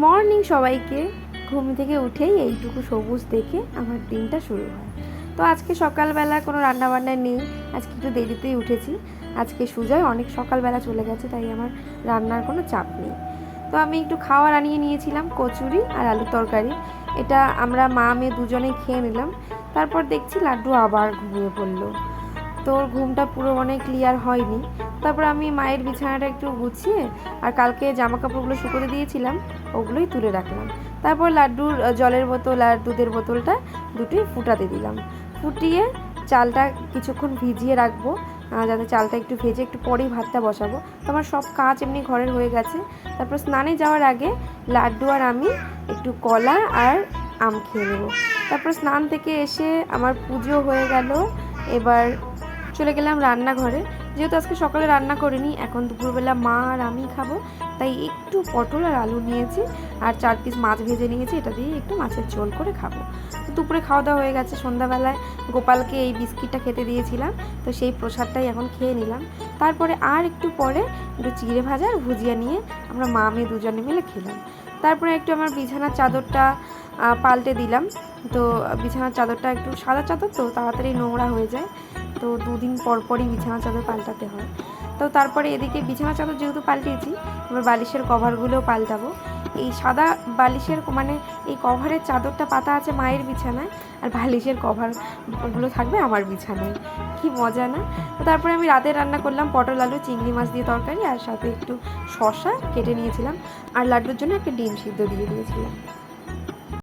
Morning সবাইকে। ঘুম থেকে উঠেই এইটুকু সবুজ দেখে আমার দিনটা শুরু হয়। তো আজকে সকালবেলা কোনো রান্নাবান্না নেই, আজকে একটু দেরিতেই উঠেছি। আজকে সুজয় অনেক সকালবেলা চলে গেছে, তাই আমার রান্নার কোনো চাপ নেই। তো আমি একটু খাওয়ার আনিয়ে নিয়েছিলাম, কচুরি আর আলুর তরকারি। এটা আমরা মা মেয়ে দুজনেই খেয়ে নিলাম। তারপর দেখছি লাড্ডু আবার ঘুমিয়ে পড়লো। তোর ঘুমটা পুরো ক্লিয়ার হয়নি। তারপর আমি মায়ের বিছানাটা একটু গুছিয়ে আর কালকে জামা কাপড়গুলো শুকোতে দিয়েছিলাম, ওগুলোই তুলে রাখলাম। তারপর লাড্ডুর জলের বোতল আর দুধের বোতলটা দুটোই ফুটাতে দিলাম। ফুটিয়ে চালটা কিছুক্ষণ ভিজিয়ে রাখবো, যাতে চালটা একটু ভেজে একটু পরেই ভাতটা বসাবো। তো আমার সব কাজ এমনি ঘরের হয়ে গেছে। তারপর স্নানে যাওয়ার আগে লাড্ডু আর আমি একটু কলা আর আম খেয়ে নেবো। তারপর স্নান থেকে এসে আমার পুজো হয়ে গেল। এবার চলে গেলাম রান্নাঘরে। যেহেতু আজকে সকালে রান্না করিনি, এখন দুপুরবেলা মা আর আমি খাবো, তাই একটু পটল আর আলু নিয়েছি আর 4 পিস মাছ ভেজে নিয়েছি। এটা দিয়ে একটু মাছের ঝোল করে খাবো। তো দুপুরে খাওয়া দাওয়া হয়ে গেছে। সন্ধ্যাবেলায় গোপালকে এই বিস্কিটটা খেতে দিয়েছিলাম, তো সেই প্রসাদটাই এখন খেয়ে নিলাম। তারপরে আর একটু পরে একটু চিড়ে ভাজা আর ভুজিয়া নিয়ে আমরা মা মেয়ে দুজনে মিলে খেলাম। তারপরে একটু আমার বিছানার চাদরটা পাল্টে দিলাম। তো বিছানার চাদরটা একটু সাদা চাদর, তো তাড়াতাড়ি নোংরা হয়ে যায়, তো 2 দিন পর পরই বিছানা চাদর পাল্টাতে হয়। তো তারপরে এদিকে বিছানা চাদর যেহেতু পাল্টিয়েছি, এবার বালিশের কভারগুলোও পাল্টাবো। এই সাদা বালিশের এই কভারের চাদরটা পাতা আছে মায়ের বিছানায়, আর বালিশের কভারগুলো থাকবে আমার বিছানায়। কি মজা না? তো তারপরে আমি রাতে রান্না করলাম পটল আলু চিংড়ি মাছ দিয়ে তরকারি, আর সাথে একটু শসা কেটে নিয়েছিলাম, আর লাড্ডুর জন্য একটা ডিম সিদ্ধ দিয়ে দিয়েছিলাম।